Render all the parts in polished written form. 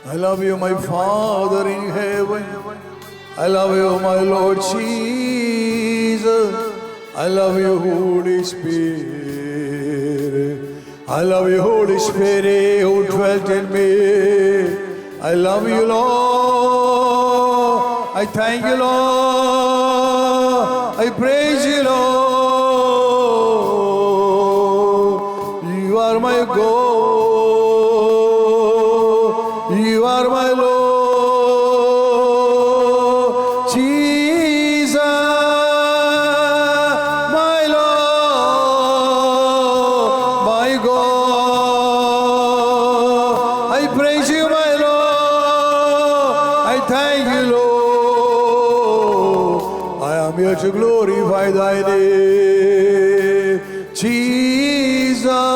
I love you, my Father in heaven. I love you, my Lord Jesus. I love you, Holy Spirit. I love you, Holy Spirit, who dwelt in me. I love you, Lord. I thank you, Lord. I praise you, Lord. You are my God. You are my Lord. Jesus, my Lord, my God. I praise you, my Lord. I thank you, Lord. I am here to glorify thy name. Jesus,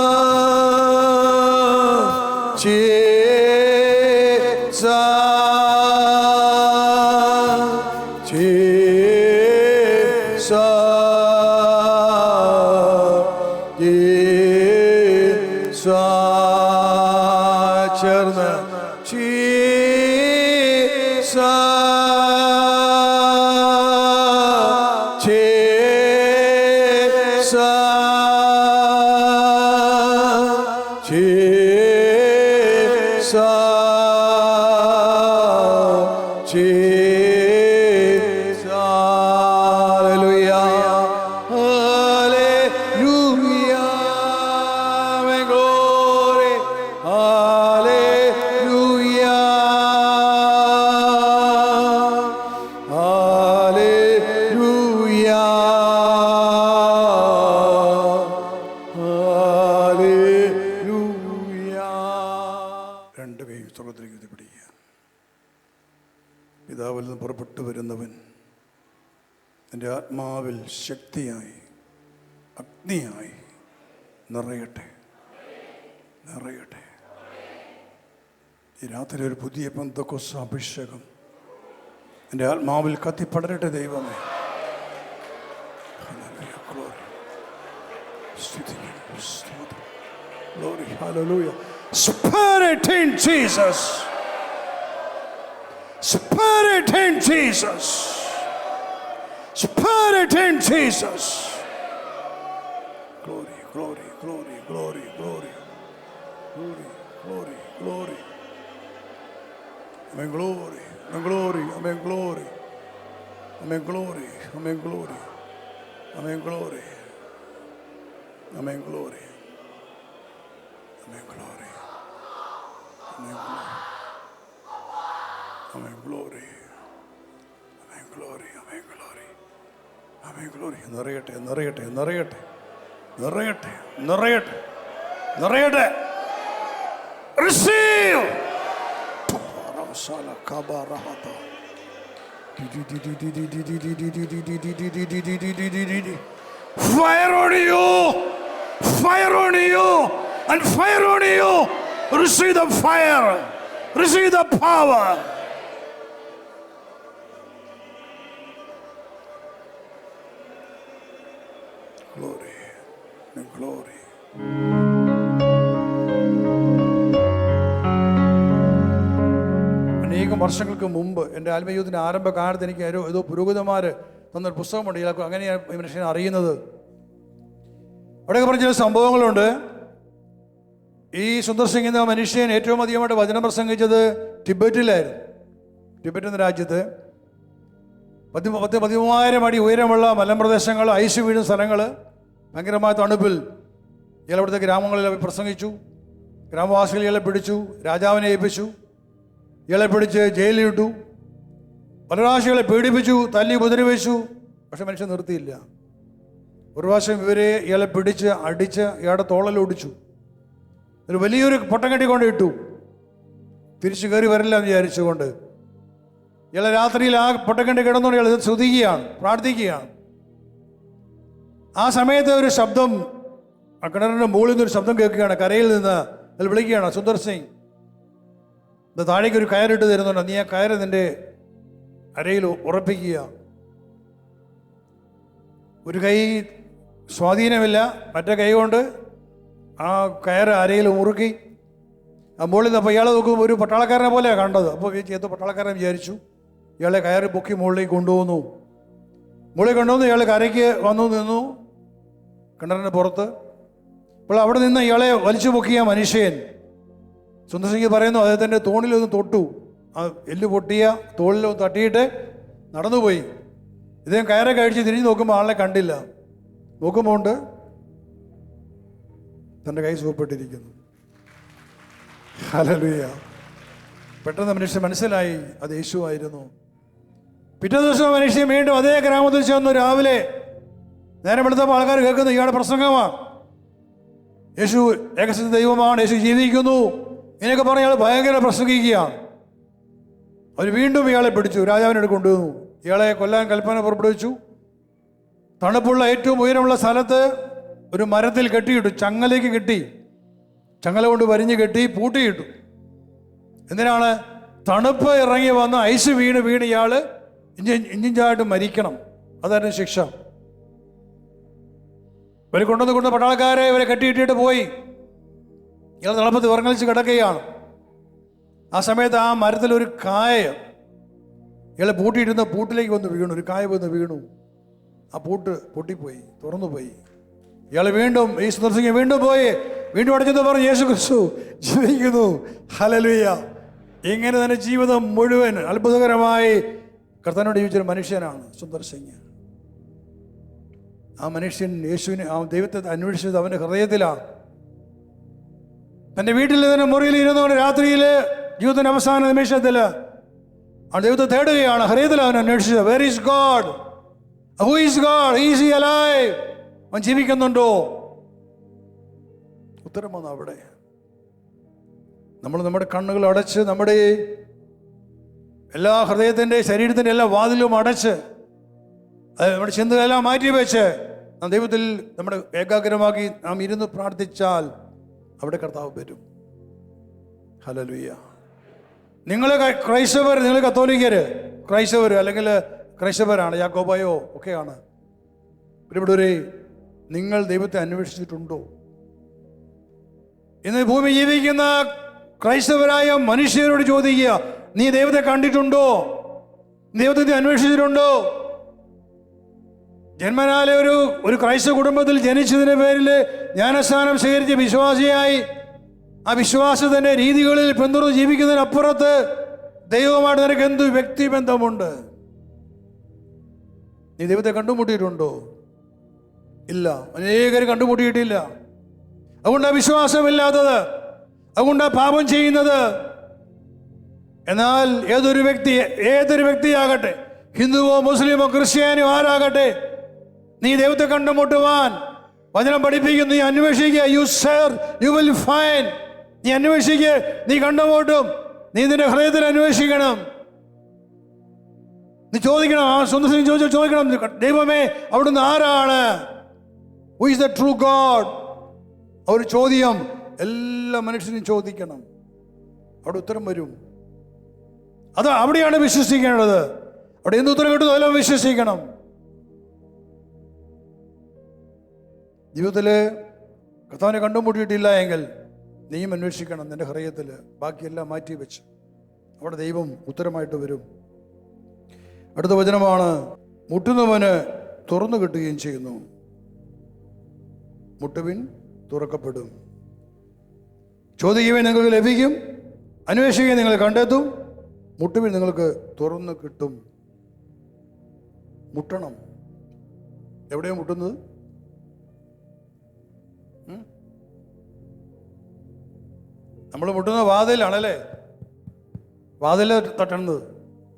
പിതാവിൽ നിന്ന് പുറപ്പെട്ടു വരുന്നവൻ എൻ്റെ ആത്മാവിൽ ശക്തിയായി അഗ്നിയായി നിറയട്ടെ, നിറയട്ടെ. ഈ രാത്രി ഒരു പുതിയ പെന്തക്കോസ്ത് അഭിഷേകം എൻ്റെ ആത്മാവിൽ കത്തിപ്പടരട്ടെ ദൈവമേ. Glory, hallelujah. Spirit in Jesus. Spirit in Jesus. Spirit in Jesus. Glory, glory, glory, glory, glory. Glory, glory, glory. Amen, glory. Amen, glory. Amen, glory. Amen, glory. Amen, glory. Amen, glory. Amen, glory. Amen, glory. Amen, glory. Amen, glory. Amen, glory. Amen, glory. Amen, glory. നിറയട്ടെ, നിറയട്ടെ, നിറയട്ടെ, നിറയട്ടെ, നിറയട്ടെ, നിറയട്ടെ. Receive. Fire on you. Fire on you. And fire on you. Receive the fire. Receive the power. Glory and glory. അനേകം വർഷങ്ങൾക്ക് മുമ്പ് എൻ്റെ ആത്മജീവിതത്തിൻ്റെ ആരംഭകാലത്ത് എനിക്ക് ഏതോ പുരോഹിതന്മാർ തന്നൊരു പുസ്തകമുണ്ട്. ഇയാൾക്ക് അങ്ങനെയാണ് ഈ മനുഷ്യനെ അറിയുന്നത്. അവിടെയൊക്കെ പറഞ്ഞ ചില സംഭവങ്ങളുണ്ട്. ഈ സുന്ദർ സിംഗ് എന്ന മനുഷ്യൻ ഏറ്റവും അധികമായിട്ട് വചനം പ്രസംഗിച്ചത് ടിബറ്റിലായിരുന്നു. ടിബറ്റ് എന്ന രാജ്യത്ത് 13,000 അടി ഉയരമുള്ള മലമ്പ്രദേശങ്ങൾ, ഐസ് വീഴുന്ന സ്ഥലങ്ങൾ, ഭയങ്കരമായ തണുപ്പിൽ ഇയാൾ അവിടുത്തെ ഗ്രാമങ്ങളിൽ പ്രസംഗിച്ചു. ഗ്രാമവാസികൾ ഇയാളെ പിടിച്ചു, രാജാവിനെ ഏൽപ്പിച്ചു. ഇയാളെ പിടിച്ച് ജയിലിലിട്ടു. പല പ്രാവശ്യം പീഡിപ്പിച്ചു, തല്ലി ഉപദ്രവിച്ചു. പക്ഷെ മനുഷ്യൻ നിർത്തിയില്ല. ഒരു പ്രാവശ്യം ഇയാളെ പിടിച്ച് അടിച്ച് ഇയാളുടെ തോളലൊടിച്ചു. ഒരു വലിയൊരു പൊട്ടം കെട്ടിക്കൊണ്ട് ഇട്ടു. തിരിച്ചു കയറി വരില്ല എന്ന് വിചാരിച്ചുകൊണ്ട് ഇയാളെ രാത്രിയിൽ ആ പൊട്ടക്കണ്ടി കിടന്നുകൊണ്ട് ഇയാൾ സ്തുതിക്കുകയാണ്, പ്രാർത്ഥിക്കുകയാണ്. ആ സമയത്ത് ഒരു ശബ്ദം, ആ കിണറിൻ്റെ മുകളിൽ നിന്നൊരു ശബ്ദം കേൾക്കുകയാണ്. കരയിൽ നിന്ന് അതിൽ വിളിക്കുകയാണ്, സുന്ദർ സിംഗ്, ഇത് താഴേക്ക് ഒരു കയറിട്ട് തരുന്നുണ്ട്, നീ ആ കയറ് നിൻ്റെ അരയിൽ ഉറപ്പിക്കുക. ഒരു കൈ സ്വാധീനമില്ല, മറ്റേ കൈ കൊണ്ട് ആ കയറ് അരയിൽ മുറുക്കി ആ മുകളിൽ നിന്ന് അപ്പോൾ ഇയാളെ നോക്കുമ്പോൾ ഒരു പട്ടാളക്കാരനെ പോലെയാണ് കണ്ടത്. അപ്പോൾ ഏതോ പട്ടാളക്കാരൻ വിചാരിച്ചു. ഇയാളെ കയറി പൊക്കി മുകളിലേക്ക് കൊണ്ടുപോകുന്നു. മുകളിൽ കൊണ്ടുവന്ന് ഇയാൾ കരയ്ക്ക് വന്നു നിന്നു കിണറിൻ്റെ പുറത്ത്. അപ്പോൾ അവിടെ നിന്ന് ഇയാളെ വലിച്ചു പൊക്കിയ മനുഷ്യൻ സുന്ദർ സിംഗ് പറയുന്നു, അദ്ദേഹത്തിൻ്റെ തോണിലൊന്ന് തൊട്ടു. ആ എല്ല് പൊട്ടിയ തോളിലൊന്ന് തട്ടിയിട്ട് നടന്നുപോയി. ഇദ്ദേഹം കയറെ കഴിച്ച് തിരിഞ്ഞ് നോക്കുമ്പോൾ ആളെ കണ്ടില്ല. നോക്കുമ്പോൾ ഉണ്ട് തൻ്റെ കൈ സുഖപ്പെട്ടിരിക്കുന്നു. ഹല്ലേലൂയ. പെട്ടെന്ന് മനുഷ്യൻ മനസ്സിലായി അത് യേശു ആയിരുന്നു. പിറ്റേ ദിവസം മനുഷ്യൻ വീണ്ടും അതേ ഗ്രാമത്തിൽ ചെന്നു. രാവിലെ നേരം എടുത്തപ്പോൾ ആൾക്കാർ കേൾക്കുന്നു ഇയാളുടെ പ്രസംഗമാണ്. യേശു ഏകസത്യ ദൈവമാണ്, യേശു ജീവിക്കുന്നു, ഇങ്ങനെയൊക്കെ പറഞ്ഞ് ഇയാൾ ഭയങ്കര പ്രസംഗിക്കുകയാണ്. അവർ വീണ്ടും ഇയാളെ പിടിച്ചു, രാജാവിനെ കൊണ്ടുവന്നു. ഇയാളെ കൊല്ലാൻ കൽപ്പന പുറപ്പെടുവിച്ചു. തണുപ്പുള്ള ഏറ്റവും ഉയരമുള്ള സ്ഥലത്ത് ഒരു മരത്തിൽ കെട്ടിയിട്ടു, ചങ്ങലേക്ക് കെട്ടി, ചങ്ങല കൊണ്ട് വരിഞ്ഞ് കെട്ടി പൂട്ടിയിട്ടു. എന്തിനാണ്? തണുപ്പ് ഇറങ്ങി വന്ന് ഐസ് വീണ് ഇയാൾ ഇഞ്ചിഞ്ചായിട്ട് മരിക്കണം. അതായിരുന്നു ശിക്ഷ. ഇവർ കൊണ്ടുവന്ന് പട്ടാളക്കാരെ ഇവരെ കെട്ടിയിട്ടിട്ട് പോയി. ഇയാൾ തണുപ്പത്ത് വിറങ്ങലിച്ച് കിടക്കുകയാണ്. ആ സമയത്ത് ആ മരത്തിലൊരു കായ ഇയാളെ പൂട്ടിയിടുന്ന പൂട്ടിലേക്ക് വന്ന് വീണു. ഒരു കായ വന്ന് വീണു. ആ പൂട്ട് പൊട്ടിപ്പോയി, തുറന്നു പോയി. ഇയാൾ വീണ്ടും ഈ സുന്ദർ സിംഗ് വീണ്ടും പോയി വീണ്ടും അടച്ചെന്ന് പറഞ്ഞു യേശു ക്രിസ്തു ജീവിക്കുന്നു. ഹല്ലേലൂയ. ഇങ്ങനെ തന്നെ ജീവിതം മുഴുവൻ അത്ഭുതകരമായി കർത്താവിനോട് ജീവിച്ചൊരു മനുഷ്യനാണ് സുന്ദർ സിംഗ്. ആ മനുഷ്യൻ യേശുവിനെ, ആ ദൈവത്തെ അന്വേഷിച്ചത് അവൻ്റെ ഹൃദയത്തിലാണ്. തൻ്റെ വീട്ടിൽ തന്നെ മുറിയിൽ ഇരുന്നുകൊണ്ട് രാത്രിയിൽ ജീവിതത്തിൻ്റെ അവസാന നിമിഷത്തിൽ ആ ദൈവത്തെ തേടുകയാണ്. ഹൃദയത്തിൽ അവൻ അന്വേഷിച്ചത്. Where is God? Who is God? Is he alive? അവൻ ജീവിക്കുന്നുണ്ടോ? ഉത്തരം വന്നു അവിടെ. നമ്മൾ നമ്മുടെ കണ്ണുകൾ അടച്ച്, നമ്മുടെ എല്ലാ ഹൃദയത്തിൻ്റെ ശരീരത്തിൻ്റെ എല്ലാ വാതിലും അടച്ച്, നമ്മുടെ ചിന്തകളെല്ലാം മാറ്റിവെച്ച് നാം ദൈവത്തിൽ നമ്മുടെ ഏകാഗ്രമാക്കി നാം ഇരുന്ന് പ്രാർത്ഥിച്ചാൽ അവിടെ കർത്താവ് വരും. ഹല്ലേലൂയ. നിങ്ങൾ ക്രൈസ്തവർ, നിങ്ങൾ കത്തോലിക്കർ, ക്രൈസ്തവർ അല്ലെങ്കിൽ ക്രൈസ്തവരാണ്, യാക്കോബായോ ഒക്കെയാണ്. ഇവിടെ നിങ്ങൾ ദൈവത്തെ അന്വേഷിച്ചിട്ടുണ്ടോ? ഇന്ന് ഭൂമി ജീവിക്കുന്ന ക്രൈസ്തവരായ മനുഷ്യരോട് ചോദിക്കുക, നീ ദൈവത്തെ കണ്ടിട്ടുണ്ടോ? ദൈവത്തെ അന്വേഷിച്ചിട്ടുണ്ടോ? ജന്മനാലെ ഒരു ക്രൈസ്തവ കുടുംബത്തിൽ ജനിച്ചതിൻ്റെ പേരിൽ ജ്ഞാനസ്നാനം സ്വീകരിച്ച് വിശ്വാസിയായി ആ വിശ്വാസത്തിൻ്റെ രീതികളിൽ പിന്തുടർന്ന് ജീവിക്കുന്നതിനപ്പുറത്ത് ദൈവമായിട്ട് നിനക്ക് എന്ത് വ്യക്തിബന്ധമുണ്ട്? നീ ദൈവത്തെ കണ്ടുമുട്ടിയിട്ടുണ്ടോ? ഇല്ല, അനേകരും കണ്ടുമുട്ടിയിട്ടില്ല. അതുകൊണ്ടാണ് വിശ്വാസമില്ലാത്തത്, അതുകൊണ്ടാണ് പാപം ചെയ്യുന്നത്. എന്നാൽ ഏതൊരു വ്യക്തിയാകട്ടെ, ഹിന്ദുവോ മുസ്ലിമോ ക്രിസ്ത്യാനിയോ ആരാകട്ടെ, നീ ദൈവത്തെ കണ്ടുമുട്ടുവാൻ വചനം പഠിപ്പിക്കുന്നു. നീ അന്വേഷിക്കുക. You will find. നീ അന്വേഷിക്കുക, നീ കണ്ടുമുട്ടും. നീ നിന്റെ ഹൃദയത്തിൽ അന്വേഷിക്കണം. നീ ചോദിക്കണം. ആ സ്വന്തം ചോദിക്കണം, ദൈവമേ അവിടുന്ന് ആരാണ്? Who is the true God? ആ ഒരു ചോദ്യം എല്ലാ മനുഷ്യനും ചോദിക്കണം. അവിടെ ഉത്തരം വരും. അത് അവിടെയാണ് വിശ്വസിക്കേണ്ടത്. അവിടെ എന്ത് ഉത്തരം കിട്ടുന്നു അതെല്ലാം വിശ്വസിക്കണം. ജീവിതത്തിൽ കർത്താവിനെ കണ്ടുമുട്ടിയിട്ടില്ല എങ്കിൽ നീയും അന്വേഷിക്കണം നിന്റെ ഹൃദയത്തിൽ. ബാക്കിയെല്ലാം മാറ്റി വെച്ച് അവിടെ ദൈവം ഉത്തരമായിട്ട് വരും. അടുത്ത വചനമാണ്, മുട്ടുന്നവന് തുറന്നു കിട്ടുകയും ചെയ്യുന്നു. മുട്ടുവിൻ തുറക്കപ്പെടും. ചോദിക്കുവിൻ നിങ്ങൾക്ക് ലഭിക്കും, അന്വേഷിക്കുകയും നിങ്ങൾ കണ്ടെത്തും, മുട്ടുവിൻ നിങ്ങൾക്ക് തുറന്നു കിട്ടും. മുട്ടണം. എവിടെയാണ് മുട്ടുന്നത്? നമ്മൾ മുട്ടുന്ന വാതിലാണല്ലേ, വാതിൽ തട്ടുന്നത്.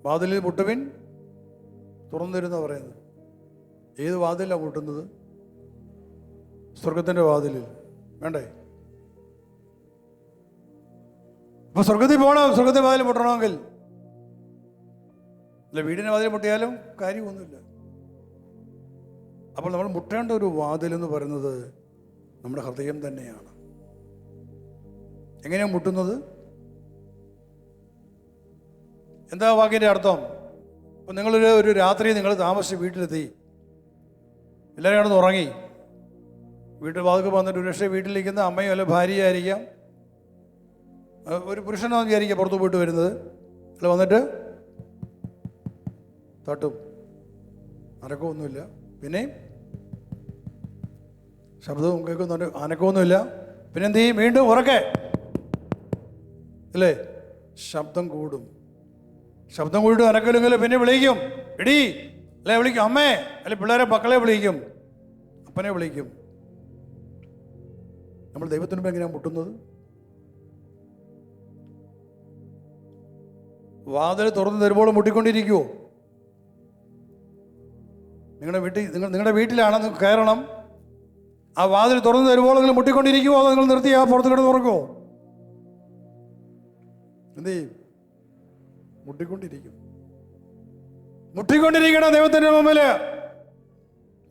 വാതിലിൽ മുട്ടുവിൻ തുറന്നിരുന്ന പറയുന്നത്. ഏത് വാതിലാണ് മുട്ടുന്നത്? സ്വർഗത്തിൻ്റെ വാതിലിൽ. വേണ്ടേ? അപ്പൊ സ്വർഗത്തിൽ പോകണം. സ്വർഗത്തെ വാതിൽ മുട്ടണമെങ്കിൽ അല്ല, വീടിൻ്റെ വാതിൽ മുട്ടിയാലും കാര്യമൊന്നുമില്ല. അപ്പോൾ നമ്മൾ മുട്ടേണ്ട ഒരു വാതിലെന്ന് പറയുന്നത് നമ്മുടെ ഹൃദയം തന്നെയാണ്. എങ്ങനെയാണ് മുട്ടുന്നത്? എന്താ വാക്കിൻ്റെ അർത്ഥം? അപ്പം ഒരു രാത്രി നിങ്ങൾ താമസിച്ച് വീട്ടിലെത്തി, എല്ലാവരും കിടന്ന് ഉറങ്ങി. വീട്ടിൽ വാതിൽക്ക് വന്നിട്ട് ഒരു പക്ഷേ വീട്ടിലിരിക്കുന്ന അമ്മയും അല്ല ഭാര്യയായിരിക്കാം, ഒരു പുരുഷനാണെന്ന് വിചാരിക്കുക പുറത്തു പോയിട്ട് വരുന്നത്, അല്ല വന്നിട്ട് തട്ടും, അനക്കമൊന്നുമില്ല, പിന്നെയും ശബ്ദവും കേൾക്കുന്നുണ്ട്, അനക്കമൊന്നുമില്ല, പിന്നെ എന്ത് ചെയ്യും? വീണ്ടും ഉറക്കെ അല്ലേ, ശബ്ദം കൂടും. ശബ്ദം കൂടിയിട്ട് അനക്കലെങ്കിൽ പിന്നെ വിളിക്കും, എടീ അല്ലെ വിളിക്കും, അമ്മേ അല്ലെ പിള്ളേരെ മക്കളെ വിളിക്കും, അപ്പനെ വിളിക്കും. നമ്മൾ ദൈവത്തിന് മുമ്പ് എങ്ങനെയാണ് മുട്ടുന്നത്? വാതിൽ തുറന്നു തരുമ്പോൾ മുട്ടിക്കൊണ്ടിരിക്കുവോ? നിങ്ങളുടെ വീട്ടിലാണ്, നിങ്ങൾക്ക് കയറണം, ആ വാതിൽ തുറന്നു തരുമ്പോൾ നിങ്ങൾ മുട്ടിക്കൊണ്ടിരിക്കുവോ? അതോ നിങ്ങൾ നിർത്തി ആ പുറത്ത് കിടന്ന് തുറക്കുമോ? എന്ത് ചെയ്യും? മുട്ടിക്കൊണ്ടിരിക്കണം ദൈവത്തിൻ്റെ മുമ്പിൽ.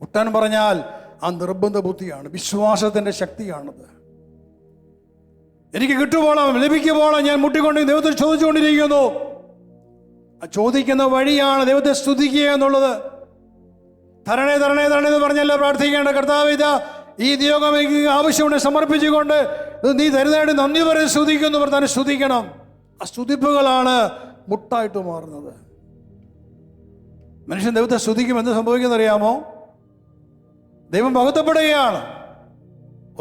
മുട്ടാൻ പറഞ്ഞാൽ ആ നിർബന്ധ ബുദ്ധിയാണ്, വിശ്വാസത്തിൻ്റെ ശക്തിയാണത്. എനിക്ക് കിട്ടുമ്പോളം ലഭിക്കുമ്പോളം ഞാൻ മുട്ടിക്കൊണ്ട് ദൈവത്തിൽ ചോദിച്ചുകൊണ്ടിരിക്കുന്നു. ആ ചോദിക്കുന്ന വഴിയാണ് ദൈവത്തെ സ്തുതിക്കുക എന്നുള്ളത്. തരണേ തരണേ തരണേ എന്ന് പറഞ്ഞല്ല പ്രാർത്ഥിക്കേണ്ട. കർത്താവ് ഇതാ ഈ നിയോഗം എനിക്ക് ആവശ്യമുണ്ട് സമർപ്പിച്ചുകൊണ്ട് നീ തരുന്നതായിട്ട് നന്ദി പറഞ്ഞ് സ്തുതിക്കുന്നു പറഞ്ഞാൽ സ്തുതിക്കണം. ആ സ്തുതിപ്പുകളാണ് മുട്ടായിട്ട് മാറുന്നത്. മനുഷ്യൻ ദൈവത്തെ സ്തുതിക്കും, എന്ത് സംഭവിക്കുന്നത് അറിയാമോ? ദൈവം മഹത്വപ്പെടുകയാണ്.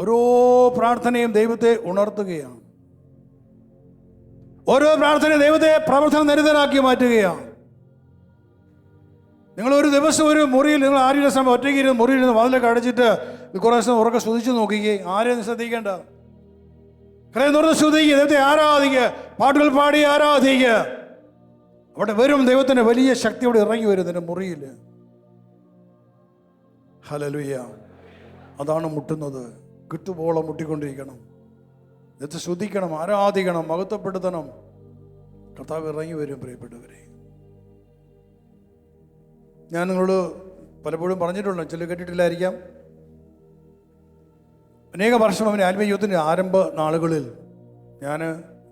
ഓരോ പ്രാർത്ഥനയും ദൈവത്തെ ഉണർത്തുകയാണ്. ഓരോ പ്രാർത്ഥനയും ദൈവത്തെ പ്രവർത്തന നിരതരാക്കി മാറ്റുകയാണ്. നിങ്ങൾ ഒരു ദിവസം ഒരു മുറിയിൽ, നിങ്ങൾ ആരുടെ സമയം ഒറ്റയ്ക്ക് ഇരുന്ന് മുറിയിൽ നിന്ന് വാതിലൊക്കെ അടച്ചിട്ട് കുറേ ദിവസം ഉറക്കെ സ്തുതിച്ചു നോക്കിക്കേ. ആരെയും ശ്രദ്ധിക്കേണ്ട, ഹൃദയം തുറന്ന് സ്തുതിക്കുക, ദൈവത്തെ ആരാധിക്കുക, പാട്ടുകൾ പാടി ആരാധിക്കുക. അവിടെ വരും ദൈവത്തിൻ്റെ വലിയ ശക്തി അവിടെ ഇറങ്ങി വരും നിന്റെ മുറിയിൽ. ഹല്ലേലൂയ. അതാണ് മുട്ടുന്നത്. കിട്ടുമ്പോളം മുട്ടിക്കൊണ്ടിരിക്കണം, ദൈവത്തെ സ്തുതിക്കണം, ആരാധിക്കണം, മഹത്വപ്പെടുത്തണം. കർത്താവ് ഇറങ്ങി വരും. പ്രിയപ്പെട്ടവരെ, ഞാൻ നിങ്ങളോട് പലപ്പോഴും പറഞ്ഞിട്ടുണ്ട്, ചില കേട്ടിട്ടില്ലായിരിക്കാം. അനേക വർഷം അവൻ്റെ ആത്മീയ ജീവിതത്തിൻ്റെ ആരംഭ നാളുകളിൽ ഞാൻ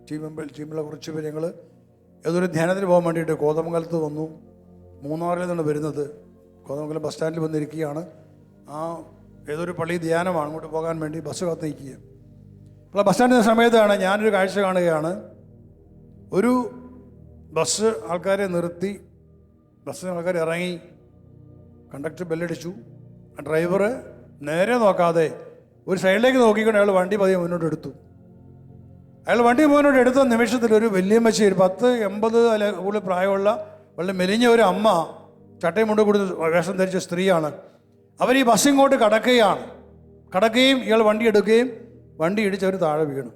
ടീമുള്ള കുറച്ച് പേര് ഞങ്ങൾ ഏതൊരു ധ്യാനത്തിന് പോകാൻ വേണ്ടിയിട്ട് കോതമംഗലത്ത് വന്നു. മൂന്നാറിൽ നിന്നാണ് വരുന്നത്. കോതമംഗലം ബസ് സ്റ്റാൻഡിൽ വന്നിരിക്കുകയാണ്. ആ ഏതൊരു പള്ളി ധ്യാനമാണ്, അങ്ങോട്ട് പോകാൻ വേണ്ടി ബസ് കാത്ത് നിൽക്കുക. അപ്പോൾ ബസ് സ്റ്റാൻഡിൻ്റെ സമയത്താണ് ഞാനൊരു കാഴ്ച കാണുകയാണ്. ഒരു ബസ് ആൾക്കാരെ നിർത്തി, ബസ്സിൽ ആൾക്കാർ ഇറങ്ങി, കണ്ടക്ടർ ബെല്ലടിച്ചു. ആ ഡ്രൈവർ നേരെ നോക്കാതെ ഒരു സൈഡിലേക്ക് നോക്കിക്കൊണ്ട് അയാൾ വണ്ടി പതിയെ മുന്നോട്ട് എടുത്തു. അയാൾ വണ്ടി മുന്നോട്ട് എടുത്ത നിമിഷത്തിൽ ഒരു വല്യമ്മച്ചി, ഒരു 10-80 അല്ല കൂടുതൽ പ്രായമുള്ള വളരെ മെലിഞ്ഞ ഒരു അമ്മ, ചട്ടയും മുണ്ട് കൊടുത്ത് വേഷം ധരിച്ച സ്ത്രീയാണ്. അവർ ഈ ബസ് ഇങ്ങോട്ട് കടക്കുകയും ഇയാൾ വണ്ടി എടുക്കുകയും വണ്ടി ഇടിച്ച് അവർ താഴെ വീണു.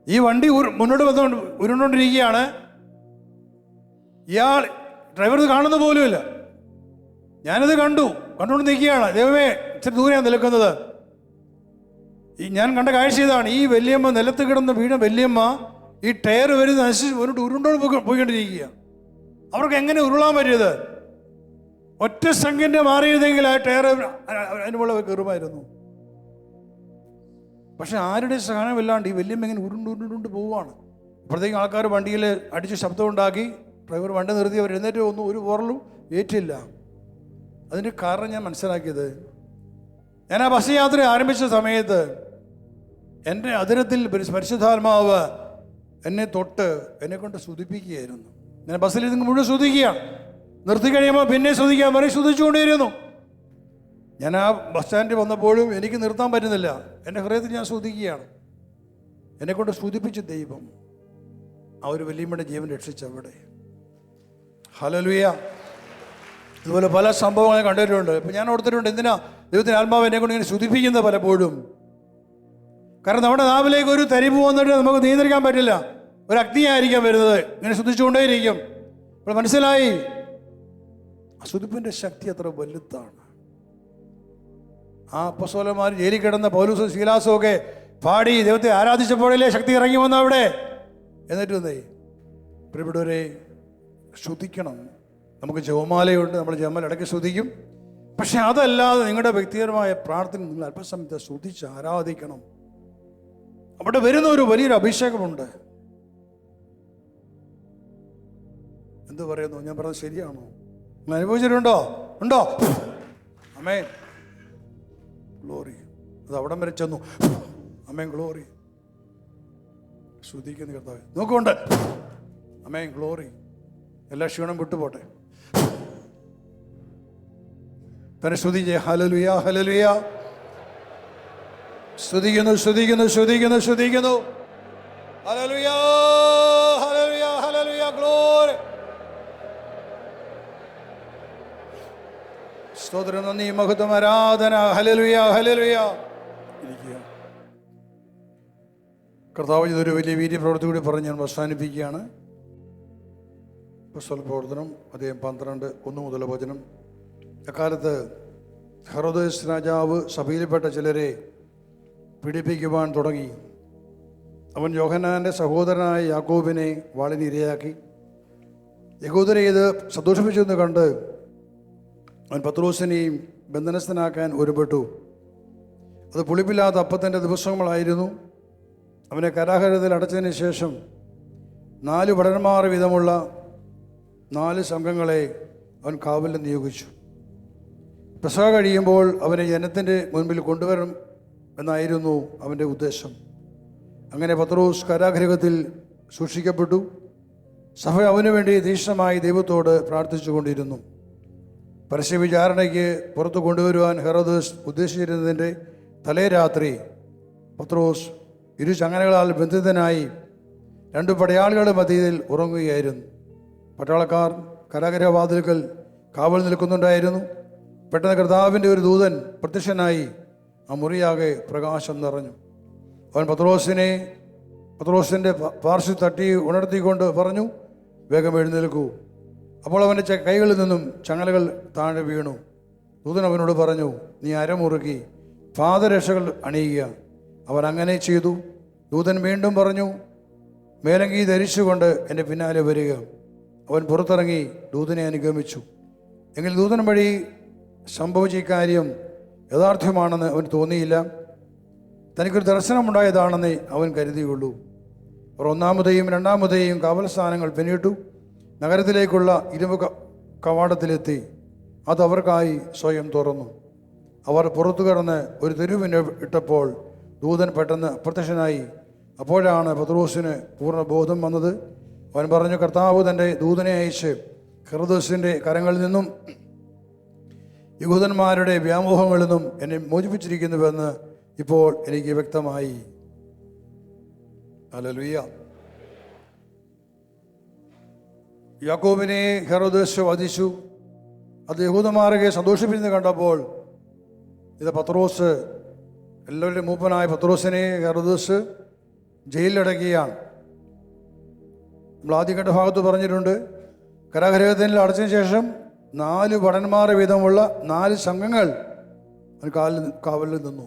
ഈ വണ്ടി മുന്നോട്ട് വന്നുകൊണ്ട് ഉരുണ്ടോണ്ടിരിക്കുകയാണ്. ഇയാൾ ഡ്രൈവർ ഇത് കാണുന്ന പോലുമില്ല. ഞാനത് കണ്ടുകൊണ്ട് നിൽക്കുകയാണ്. ദൈവമേ, ഇച്ചിരി ദൂരെയാണ് നിൽക്കുന്നത്. ഞാൻ കണ്ട കാഴ്ച ഇതാണ്. ഈ വല്യമ്മ നിലത്ത് കിടന്ന് വീണ വല്യമ്മ ഈ ടയർ വരുന്ന അനുസരിച്ച് ഉരുണ്ടോണ്ട് പോയിക്കൊണ്ടിരിക്കുക. അവർക്ക് എങ്ങനെ ഉരുളാൻ പറ്റിയത്? ഒറ്റ സെക്കൻഡ് മാറിയിരുന്നെങ്കിൽ ആ ടയർ അതിന് മുകളിൽ കയറുമായിരുന്നു. പക്ഷെ ആരുടെ സഹനമില്ലാണ്ട് ഈ വല്യമ്മ ഇങ്ങനെ ഉരുണ്ടുരുണ്ട് പോവുകയാണ്. അപ്പോഴത്തേക്കും ആൾക്കാർ വണ്ടിയിൽ അടിച്ച് ശബ്ദമുണ്ടാക്കി. ഡ്രൈവർ വണ്ടി നിർത്തി. അവർ എഴുന്നേറ്റ് വന്നു. ഒരു പോറലും ഏറ്റില്ല. അതിൻ്റെ കാരണം ഞാൻ മനസ്സിലാക്കിയത്, ഞാൻ ആ ബസ് യാത്ര ആരംഭിച്ച സമയത്ത് എൻ്റെ അതിരത്തിൽ പരിശുദ്ധാത്മാവ് എന്നെ തൊട്ട് എന്നെ കൊണ്ട് സ്തുതിപ്പിക്കുകയായിരുന്നു. ഞാൻ ബസ്സിൽ ഇരുന്ന് മുഴുവൻ സ്തുതിക്കുകയാണ്. നിർത്തി കഴിയുമ്പോൾ പിന്നെ സ്തുതിക്കാൻ പറയും, സ്തുതിച്ചുകൊണ്ടേയിരുന്നു. ഞാൻ ആ ബസ് സ്റ്റാൻഡിൽ വന്നപ്പോഴും എനിക്ക് നിർത്താൻ പറ്റുന്നില്ല. എൻ്റെ ഹൃദയത്തിൽ ഞാൻ സ്തുതിക്കുകയാണ്. എന്നെക്കൊണ്ട് സ്തുതിപ്പിച്ച ദൈവം ആ ഒരു വല്യമ്മയുടെ ജീവൻ രക്ഷിച്ചവിടെ. ഹല്ലേലൂയ. ഇതുപോലെ പല സംഭവങ്ങൾ കണ്ടിട്ടുണ്ട്. ഇപ്പം ഞാൻ ഓർത്തിട്ടുണ്ട്, എന്തിനാ ദൈവത്തിൻ്റെ ആത്മാവ് എന്നെ കൊണ്ട് ഇങ്ങനെ സ്തുതിപ്പിക്കുന്നത് പലപ്പോഴും. കാരണം നമ്മുടെ നാവിലേക്ക് ഒരു തരിപ്പ് വന്നിട്ട് നമുക്ക് നിയന്ത്രിക്കാൻ പറ്റില്ല. ഒരു അഗ്നിയായിരിക്കാം വരുന്നത്, ഇങ്ങനെ സ്തുതിച്ചുകൊണ്ടേയിരിക്കും. അപ്പോൾ മനസ്സിലായി ആ സ്തുതിപ്പിൻ്റെ ശക്തി അത്ര വലുതാണ്. ആ അപ്പോസ്തലന്മാർ ജയിലിൽ കിടന്ന പൗലോസും ശീലാസും ഒക്കെ പാടി ദൈവത്തെ ആരാധിച്ചപ്പോഴല്ലേ ശക്തി ഇറങ്ങി വന്ന അവിടെ. എന്നിട്ട് വന്നേ പ്രിയപ്പെട്ടവരെ, സ്തുതിക്കണം. നമുക്ക് ജപമാലയുണ്ട്, നമ്മൾ ജപമാല ഇടയ്ക്ക് സ്തുതിക്കും. പക്ഷെ അതല്ലാതെ നിങ്ങളുടെ വ്യക്തിപരമായ പ്രാർത്ഥന നിങ്ങൾ അല്പസമയത്ത് സ്തുതിച്ച് ആരാധിക്കണം. അവിടെ വരുന്ന ഒരു വലിയൊരു അഭിഷേകമുണ്ട്. എന്ത് പറയുന്നു? ഞാൻ പറഞ്ഞത് ശരിയാണോ? നിങ്ങൾ അനുഭവിച്ചിട്ടുണ്ടോ? ഉണ്ടോ? ആമേൻ, ഗ്ലോറി. അത് അവിടം വരെ ചെന്നു. ആമേൻ, ഗ്ലോറി. സ്തുതിക്കുന്ന കർത്താവേ. നോക്കുകൊണ്ട് ആമേൻ, ഗ്ലോറി. എല്ലാ ക്ഷീണം വിട്ടുപോട്ടെ. തന്നെ സ്തുതിച്ചേ. Hallelujah, hallelujah. സ്തുതിക്കുന്നു, സ്തുതിക്കുന്നു, സ്തുതിക്കുന്നു, സ്തുതിക്കുന്നു. Hallelujah, hallelujah, hallelujah, glory. സ്തോത്രം, നന്ദി, മഹത്വം, ആരാധന. Hallelujah, hallelujah. ഇരിക്കുക. കർത്താവ് ഇതൊരു വലിയ വീര്യപ്രവൃത്തി കൂടി പറഞ്ഞ് ഞാൻ അവസാനിപ്പിക്കുകയാണ്. അപ്പോസ്തല പ്രവർത്തനം അധ്യായം 12, 1 മുതൽ വചനം. അക്കാലത്ത് ഹെറോദോസ് രാജാവ് സഭയിൽപ്പെട്ട ചിലരെ പീഡിപ്പിക്കുവാൻ തുടങ്ങി. അവൻ യോഹന്നാൻ്റെ സഹോദരനായ യാക്കോബിനെ വാളിന് ഇരയാക്കി. യഹൂദരെ ഇത് സന്തോഷിപ്പിച്ചെന്ന് കണ്ട് അവൻ പത്രോസിനെയും ബന്ധനസ്ഥനാക്കാൻ ഒരുപ്പെട്ടു. അത് പുളിപ്പില്ലാത്ത അപ്പത്തിൻ്റെ ദിവസങ്ങളായിരുന്നു. അവനെ കാരാഗൃഹത്തിൽ അടച്ചതിന് ശേഷം 4 ഭടന്മാർ വീതമുള്ള 4 സംഘങ്ങളെ അവൻ കാവലിൽ നിയോഗിച്ചു. പെസഹ കഴിയുമ്പോൾ അവനെ ജനത്തിൻ്റെ മുൻപിൽ കൊണ്ടുവരണം എന്നായിരുന്നു അവൻ്റെ ഉദ്ദേശം. അങ്ങനെ പത്രോസ് കാരാഗൃഹത്തിൽ സൂക്ഷിക്കപ്പെട്ടു. സഭ അവനു വേണ്ടി തീക്ഷ്ണമായി ദൈവത്തോട് പ്രാർത്ഥിച്ചു കൊണ്ടിരുന്നു. പരസ്യ വിചാരണയ്ക്ക് പുറത്തു കൊണ്ടുവരുവാൻ ഹെറോദോസ് ഉദ്ദേശിച്ചിരുന്നതിൻ്റെ തലേ രാത്രി പത്രോസ് 2 ചങ്ങലകളാൽ ബന്ധിതനായി 2 പടയാളികളുടെ മധ്യത്തിൽ ഉറങ്ങുകയായിരുന്നു. പട്ടാളക്കാർ കാരാഗൃഹവാതിൽക്കൽ കാവൽ നിൽക്കുന്നുണ്ടായിരുന്നു. പെട്ടെന്ന് കർത്താവിൻ്റെ ഒരു ദൂതൻ പ്രത്യക്ഷനായി ആ മുറിയാകെ പ്രകാശം നിറഞ്ഞു. അവൻ പത്രോസിൻ്റെ പാർശ്വ തട്ടി ഉണർത്തിക്കൊണ്ട് പറഞ്ഞു, വേഗം എഴുന്നേൽക്കൂ. അപ്പോൾ അവൻ്റെ കൈകളിൽ നിന്നും ചങ്ങലകൾ താഴെ വീണു. ദൂതൻ അവനോട് പറഞ്ഞു, നീ അരമുറുക്കി പാദരക്ഷകൾ അണിയുക. അവൻ അങ്ങനെ ചെയ്തു. ദൂതൻ വീണ്ടും പറഞ്ഞു, മേലങ്കി ധരിച്ചുകൊണ്ട് എൻ്റെ പിന്നാലെ വരിക. അവൻ പുറത്തിറങ്ങി ദൂതനെ അനുഗമിച്ചു. എങ്കിൽ ദൂതൻ വഴി സംഭവിച്ച ഇക്കാര്യം യഥാർത്ഥമാണെന്ന് അവൻ തോന്നിയില്ല. തനിക്കൊരു ദർശനമുണ്ടായതാണെന്ന് അവൻ കരുതിയുള്ളൂ. അവർ 1-ാമതെയും 2-ാമതെയും കാവൽസ്ഥാനങ്ങൾ പിന്നിട്ടു നഗരത്തിലേക്കുള്ള ഇരുമ്പ് കവാടത്തിലെത്തി. അത് അവർക്കായി സ്വയം തുറന്നു. അവർ പുറത്തു കടന്ന് ഒരു തെരുവിന് ഇട്ടപ്പോൾ ദൂതൻ പെട്ടെന്ന് അപ്രത്യക്ഷനായി. അപ്പോഴാണ് പത്രോസിന് പൂർണ്ണ ബോധം വന്നത്. അവൻ പറഞ്ഞു, കർത്താവ് തൻ്റെ ദൂതനെ അയച്ച് ഹെറോദോസിൻ്റെ കരങ്ങളിൽ നിന്നും യഹൂദന്മാരുടെ വ്യാമോഹങ്ങളിൽ നിന്നും എന്നെ മോചിപ്പിച്ചിരിക്കുന്നുവെന്ന് ഇപ്പോൾ എനിക്ക് വ്യക്തമായി. ഹല്ലേലൂയ. യാക്കോബിനെ ഹെറോദോസ് വധിച്ചു. അത് യഹൂദന്മാരെ സന്തോഷിപ്പിച്ചെന്ന് കണ്ടപ്പോൾ ഇത് പത്രോസ്, എല്ലാവരുടെയും മൂപ്പനായ പത്രോസിനെ ഹെറോദോസ് ജയിലിലടക്കുകയാണ്. നമ്മൾ ആദ്യം കണ്ട ഭാഗത്ത് പറഞ്ഞിട്ടുണ്ട്, കാരാഗൃഹത്തിൽ അടച്ചതിന് ശേഷം 4 ഭടന്മാർ വീതമുള്ള 4 സംഘങ്ങൾ കാവലിൽ നിന്നു.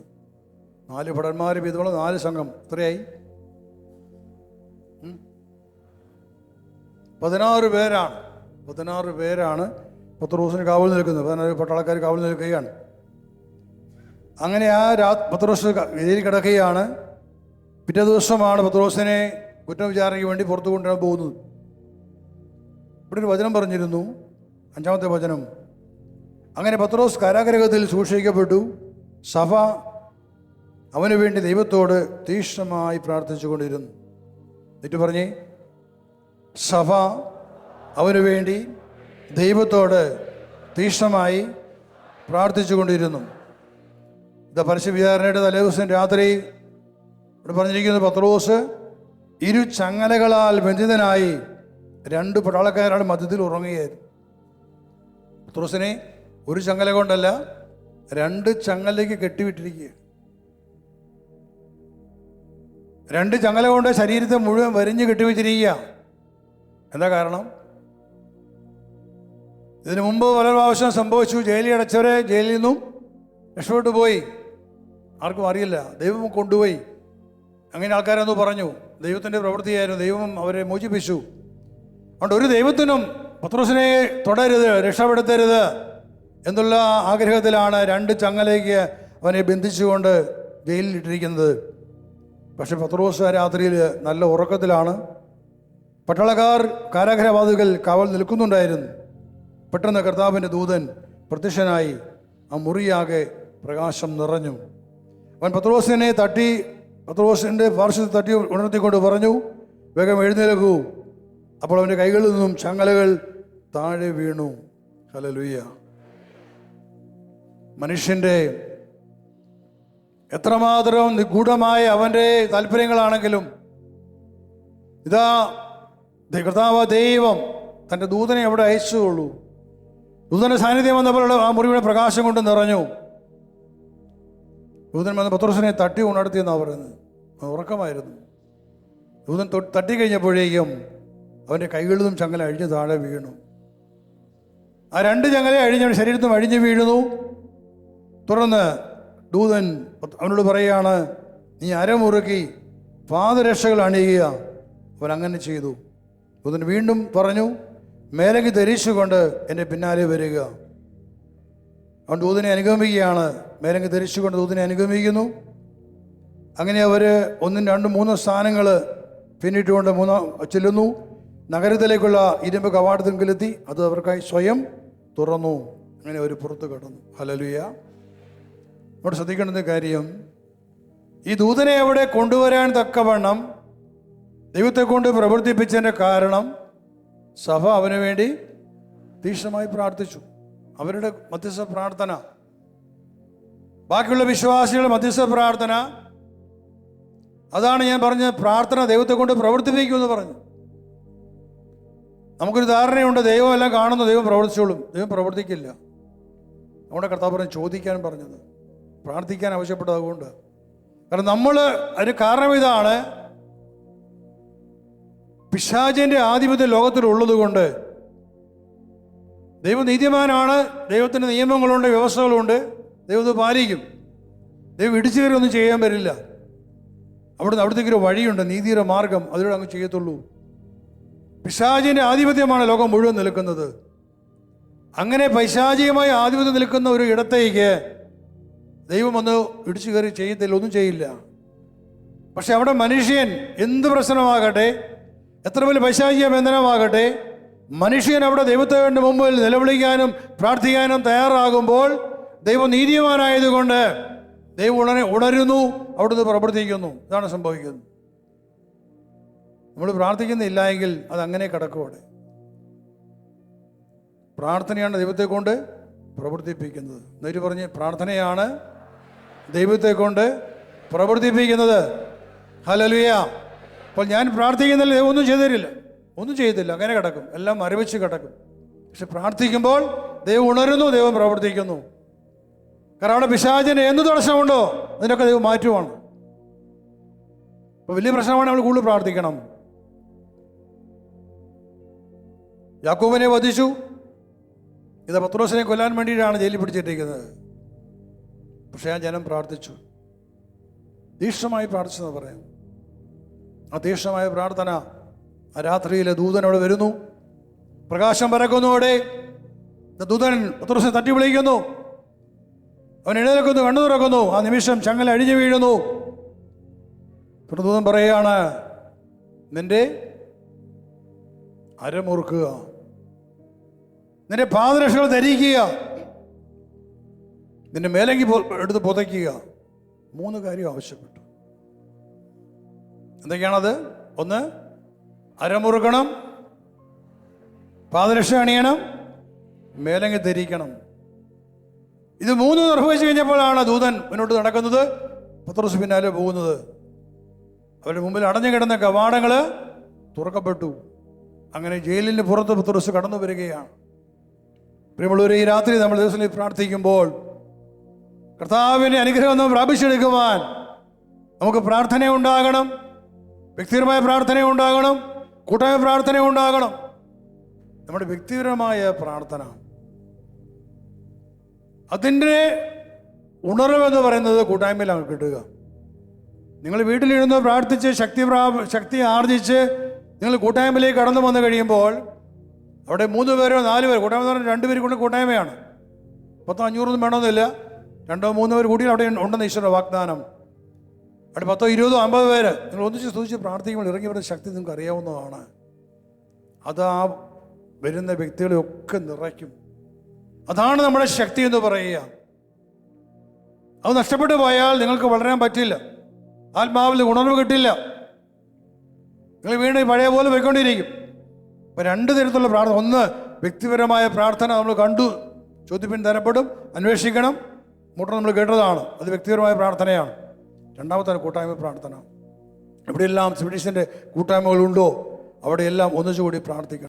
4 ഭടന്മാർ വീതമുള്ള 4 സംഘം. എത്രയായി? 16 പേരാണ്. 16 പേരാണ് പത്രോസിന് കാവൽ നിൽക്കുന്നത്. 16 പട്ടാളക്കാർ കാവൽ നിൽക്കുകയാണ്. അങ്ങനെ പത്രോസ് ജയിലിൽ കിടക്കുകയാണ്. പിറ്റേ ദിവസമാണ് പത്രോസിനെ കുറ്റവിചാരണയ്ക്ക് വേണ്ടി പുറത്തു കൊണ്ടുവരാൻ പോകുന്നത്. ഇവിടെ ഒരു വചനം പറഞ്ഞിരുന്നു, 5-ാമത്തെ വചനം. അങ്ങനെ പത്രോസ് കാരാഗൃഹത്തിൽ സൂക്ഷിക്കപ്പെട്ടു. സഭ അവന് വേണ്ടി ദൈവത്തോട് തീക്ഷ്ണമായി പ്രാർത്ഥിച്ചു കൊണ്ടിരുന്നു. എന്നിട്ട് പറഞ്ഞേ, സഭ അവന് വേണ്ടി ദൈവത്തോട് തീക്ഷ്ണമായി പ്രാർത്ഥിച്ചു കൊണ്ടിരുന്നു. ഇത് പരസ്യ വിചാരണയുടെ തലേ ദിവസം രാത്രി ഇവിടെ പറഞ്ഞിരിക്കുന്നത്, പത്രോസ് 2 ചങ്ങലകളാൽ ബന്ധിതനായി 2 പട്ടാളക്കാരാണ് മധ്യത്തിൽ ഉറങ്ങുകയായിരുന്നു. പത്രോസിനെ ഒരു ചങ്ങല കൊണ്ടല്ല 2 ചങ്ങലയ്ക്ക് കെട്ടിവിട്ടിരിക്കുക. 2 ചങ്ങല കൊണ്ട് ശരീരത്തെ മുഴുവൻ വരിഞ്ഞ് കെട്ടിവെച്ചിരിക്കുക. എന്താ കാരണം? ഇതിനു മുമ്പ് പല പ്രാവശ്യം സംഭവിച്ചു. ജയിലിൽ അടച്ചവരെ ജയിലിൽ നിന്നും രക്ഷപ്പെട്ടു പോയി. ആർക്കും അറിയില്ല, ദൈവം കൊണ്ടുപോയി. അങ്ങനെ ആൾക്കാരെന്ന് പറഞ്ഞു. ദൈവത്തിൻ്റെ പ്രവൃത്തിയായിരുന്നു, ദൈവം അവരെ മോചിപ്പിച്ചു. അതുകൊണ്ട് ഒരു ദൈവത്തിനും പത്രോസിനെ തുടരുത്, രക്ഷപ്പെടുത്തരുത് എന്നുള്ള ആഗ്രഹത്തിലാണ് 2 ചങ്ങലേക്ക് അവനെ ബന്ധിച്ചുകൊണ്ട് ജയിലിൽ ഇട്ടിരിക്കുന്നത്. പക്ഷെ പത്രോസ് ആ രാത്രിയിൽ നല്ല ഉറക്കത്തിലാണ്. പട്ടാളക്കാർ കാരാഗൃഹവാതിൽക്കൽ കാവൽ നിൽക്കുന്നുണ്ടായിരുന്നു. പെട്ടെന്ന് കർത്താവിൻ്റെ ദൂതൻ പ്രത്യക്ഷനായി. ആ മുറിയാകെ പ്രകാശം നിറഞ്ഞു. അവൻ പത്രോസിനെ തട്ടി പത്രോസിൻ്റെ പാർശ്വത്തിൽ തട്ടി ഉണർത്തിക്കൊണ്ട് പറഞ്ഞു, വേഗം എഴുന്നേൽക്കൂ. അപ്പോൾ അവൻ്റെ കൈകളിൽ നിന്നും ചങ്ങലകൾ താഴെ വീണു. ഹല്ലേലൂയ. മനുഷ്യൻ്റെ എത്രമാത്രം നിഗൂഢമായ അവൻ്റെ താല്പര്യങ്ങളാണെങ്കിലും ഇതാ കർത്താവ് ദൈവം തൻ്റെ ദൂതനെ അവിടെ അയച്ചുള്ളൂ. ദൂതൻ്റെ സാന്നിധ്യം വന്നപ്പോൾ ആ മുറിയുടെ പ്രകാശം കൊണ്ട് നിറഞ്ഞു. ദൂതൻ വന്ന് പത്രോസിനെ തട്ടി ഉണർത്തിയെന്നാണ് പറയുന്നത്. ഉറക്കമായിരുന്നു. ദൂതൻ തട്ടിക്കഴിഞ്ഞപ്പോഴേക്കും അവൻ്റെ കൈകളിൽ നിന്നും ചങ്ങല അഴിഞ്ഞ് താഴെ വീണു. ആ 2 ചങ്ങല അഴിഞ്ഞ ശരീരത്തും അഴിഞ്ഞ് വീഴുന്നു. തുടർന്ന് ദൂതൻ അവനോട് പറയുകയാണ്, നീ അരമുറുക്കി പാദരക്ഷകൾ അണിയുക. അവൻ അങ്ങനെ ചെയ്തു. ദൂതൻ വീണ്ടും പറഞ്ഞു, മേലങ്കി ധരിച്ചുകൊണ്ട് എൻ്റെ പിന്നാലെ വരിക. അവൻ ദൂതനെ അനുഗമിക്കുകയാണ്. മേലങ്കി ധരിച്ചുകൊണ്ട് ദൂതനെ അനുഗമിക്കുന്നു. അങ്ങനെ അവർ 1, 2, 3 സ്ഥാനങ്ങൾ പിന്നിട്ടുകൊണ്ട് ചെല്ലുന്നു. നഗരത്തിലേക്കുള്ള ഇരുമ്പ് കവാടത്തിലെത്തി അത് അവർക്കായി സ്വയം തുറന്നു. അങ്ങനെ അവർ പുറത്ത് കടന്നു. ഹല്ലേലൂയ. അവിടെ ശ്രദ്ധിക്കേണ്ട കാര്യം, ഈ ദൂതനെ അവിടെ കൊണ്ടുവരാൻ തക്കവണ്ണം ദൈവത്തെ കൊണ്ട് പ്രവർത്തിപ്പിച്ചതിൻ്റെ കാരണം സഭ അവന് വേണ്ടി തീക്ഷ്ണമായി പ്രാർത്ഥിച്ചു. അവരുടെ മധ്യസ്ഥ പ്രാർത്ഥന, ബാക്കിയുള്ള വിശ്വാസികളുടെ മധ്യസ്ഥ പ്രാർത്ഥന, അതാണ് ഞാൻ പറഞ്ഞ പ്രാർത്ഥന ദൈവത്തെ കൊണ്ട് പ്രവർത്തിപ്പിക്കുമെന്ന് പറഞ്ഞു. നമുക്കൊരു ധാരണയുണ്ട്, ദൈവം എല്ലാം കാണുന്നു, ദൈവം പ്രവർത്തിച്ചോളും. ദൈവം പ്രവർത്തിക്കില്ല. നമ്മുടെ കർത്താവ് പറഞ്ഞു ചോദിക്കാൻ പറഞ്ഞത്, പ്രാർത്ഥിക്കാൻ ആവശ്യപ്പെട്ടത്. അതുകൊണ്ട് കാരണം നമ്മൾ അതിന് കാരണം ഇതാണ്, പിശാചിൻ്റെ ആധിപത്യം ലോകത്തിലുള്ളത് കൊണ്ട്. ദൈവം നീതിമാനാണ്, ദൈവത്തിൻ്റെ നിയമങ്ങളുണ്ട്, വ്യവസ്ഥകളുണ്ട്, ദൈവം പാലിക്കും. ദൈവം ഇടിച്ചു കയറി ഒന്നും ചെയ്യാൻ പറ്റില്ല. അവിടത്തേക്ക് ഒരു വഴിയുണ്ട്, നീതിയുടെ മാർഗം, അതിലൂടെ അങ്ങ് ചെയ്യത്തുള്ളൂ. പിശാചിൻ്റെ ആധിപത്യമാണ് ലോകം മുഴുവൻ നിൽക്കുന്നത്. അങ്ങനെ പൈശാചികമായ ആധിപത്യം നിൽക്കുന്ന ഒരു ഇടത്തേക്ക് ദൈവം ഒന്ന് ഇടിച്ചു കയറി ചെയ്യത്തില്ല, ഒന്നും ചെയ്യില്ല. പക്ഷെ അവിടെ മനുഷ്യൻ എന്ത് പ്രശ്നമാകട്ടെ, എത്ര വലിയ പൈശാചിക ബന്ധനമാകട്ടെ, മനുഷ്യൻ അവിടെ ദൈവത്തിന്റെ മുമ്പിൽ നിലവിളിക്കാനും പ്രാർത്ഥിക്കാനും തയ്യാറാകുമ്പോൾ ദൈവം നീതിമാനായതുകൊണ്ട് ദൈവം ഉണരുന്നു, അവിടുന്ന് പ്രവർത്തിക്കുന്നു. ഇതാണ് സംഭവിക്കുന്നത്. നമ്മൾ പ്രാർത്ഥിക്കുന്നില്ല എങ്കിൽ അതങ്ങനെ കിടക്കും. അവിടെ പ്രാർത്ഥനയാണ് ദൈവത്തെ കൊണ്ട് പ്രവർത്തിപ്പിക്കുന്നത്. എന്നിട്ട് പറഞ്ഞ് പ്രാർത്ഥനയാണ് ദൈവത്തെ കൊണ്ട് പ്രവർത്തിപ്പിക്കുന്നത്. ഹല്ലേലൂയ. അപ്പോൾ ഞാൻ പ്രാർത്ഥിക്കുന്നില്ല, ദൈവം ഒന്നും ചെയ്തില്ല, അങ്ങനെ കിടക്കും, എല്ലാം മരവിച്ച് കിടക്കും. പക്ഷെ പ്രാർത്ഥിക്കുമ്പോൾ ദൈവം ഉണരുന്നു, ദൈവം പ്രവർത്തിക്കുന്നു. കാരണം അവിടെ പിശാചിന് എന്ത് തടസ്സമുണ്ടോ അതിനൊക്കെ ദൈവം മാറ്റുവാണ്. അപ്പോൾ വലിയ പ്രശ്നമാണ്, നമ്മൾ കൂടുതൽ പ്രാർത്ഥിക്കണം. യാക്കോബിനെ വധിച്ചു. ഇത് പത്രോസിനെ കൊല്ലാൻ വേണ്ടിയിട്ടാണ് ജയിലിൽ പിടിച്ചിട്ടിരിക്കുന്നത്. പക്ഷേ ആ ജനം പ്രാർത്ഥിച്ചു, തീക്ഷ്ണമായി പ്രാർത്ഥിച്ചെന്ന് പറയാം. ആ തീക്ഷ്ണമായ പ്രാർത്ഥന ആ രാത്രിയിലെ ദൂതൻ അവിടെ വരുന്നു, പ്രകാശം പരക്കുന്നു. അവിടെ ദൂതൻ പത്രോസിനെ തട്ടി വിളിക്കുന്നു, അവൻ എഴുന്നേൽക്കുന്നു, കണ്ണു തുറക്കുന്നു. ആ നിമിഷം ചങ്ങല അഴിഞ്ഞു വീഴുന്നു. ദൂതൻ പറയുകയാണ്, നിന്റെ അരമുറുക്കുക, നിന്റെ പാദരക്ഷകൾ ധരിക്കുക, നിന്റെ മേലങ്കി എടുത്ത് പുതയ്ക്കുക. 3 കാര്യം ആവശ്യപ്പെട്ടു. എന്തൊക്കെയാണത്? 1, അരമുറുക്കണം, പാദരക്ഷ അണിയണം, മേലങ്കി ധരിക്കണം. ഇത് 3 നിർവഹിച്ചു കഴിഞ്ഞപ്പോഴാണ് ദൂതൻ മുന്നോട്ട് നടക്കുന്നത്, പത്രോസ് പിന്നാലെ പോകുന്നത്. അവരുടെ മുമ്പിൽ അടഞ്ഞു കിടന്ന കവാടങ്ങൾ തുറക്കപ്പെട്ടു. അങ്ങനെ ജയിലിന് പുറത്ത് പത്രോസ് കടന്നു വരികയാണ്. പ്രിയമുള്ളവരെ, ഈ രാത്രി നമ്മൾ ദിവസത്തിൽ പ്രാർത്ഥിക്കുമ്പോൾ കർത്താവിൻ്റെ അനുഗ്രഹം നാം പ്രാപിച്ചെടുക്കുവാൻ നമുക്ക് പ്രാർത്ഥന ഉണ്ടാകണം, വ്യക്തിപരമായ പ്രാർത്ഥന ഉണ്ടാകണം, കൂട്ടായ പ്രാർത്ഥന ഉണ്ടാകണം. നമ്മുടെ വ്യക്തിപരമായ പ്രാർത്ഥന, അതിൻ്റെ ഉണർവെന്ന് പറയുന്നത് കൂട്ടായ്മയിലാണ് കിട്ടുക. നിങ്ങൾ വീട്ടിലിരുന്ന് പ്രാർത്ഥിച്ച് ശക്തി ആർജിച്ച് നിങ്ങൾ കൂട്ടായ്മയിലേക്ക് കടന്നു വന്നു കഴിയുമ്പോൾ അവിടെ 3 പേരോ 4 പേരോ, കൂട്ടായ്മ എന്ന് പറഞ്ഞാൽ 2 പേര് കൊണ്ട് കൂട്ടായ്മയാണ്. 10-500 വേണമെന്നില്ല, 2-3 പേര് കൂടി അവിടെ ഉണ്ടെന്ന് ഈശ്വര വാഗ്ദാനം. അവിടെ 10-20-50 പേര് നിങ്ങൾ ഒന്നിച്ച് സ്തുതിച്ച് പ്രാർത്ഥിക്കുമ്പോൾ ഇറങ്ങി വരുന്ന ശക്തി നിങ്ങൾക്ക് അറിയാവുന്നതാണ്. അത് ആ വരുന്ന വ്യക്തികളെയൊക്കെ നിറയ്ക്കും. അതാണ് നമ്മുടെ ശക്തി എന്ന് പറയുക. അത് നഷ്ടപ്പെട്ടു പോയാൽ നിങ്ങൾക്ക് വളരാൻ പറ്റില്ല. ആത്മാവിൽ ഉണർവ് കിട്ടില്ല. നിങ്ങൾ വീണ്ടും പഴയ പോലെ പോയിക്കൊണ്ടിരിക്കും. ഇപ്പം രണ്ട് തരത്തിലുള്ള പ്രാർത്ഥന. ഒന്ന്, വ്യക്തിപരമായ പ്രാർത്ഥന നമ്മൾ കണ്ടു, ചോദ്യത്തിന് തരപ്പെടും, അന്വേഷിക്കണം, മുട്ട നമ്മൾ കേട്ടതാണ്, അത് വ്യക്തിപരമായ പ്രാർത്ഥനയാണ്. രണ്ടാമത്തെ കൂട്ടായ്മ പ്രാർത്ഥന. എവിടെയെല്ലാം സ്വീഡിഷിൻ്റെ കൂട്ടായ്മകളുണ്ടോ അവിടെയെല്ലാം ഒന്നിച്ചുകൂടി പ്രാർത്ഥിക്കണം.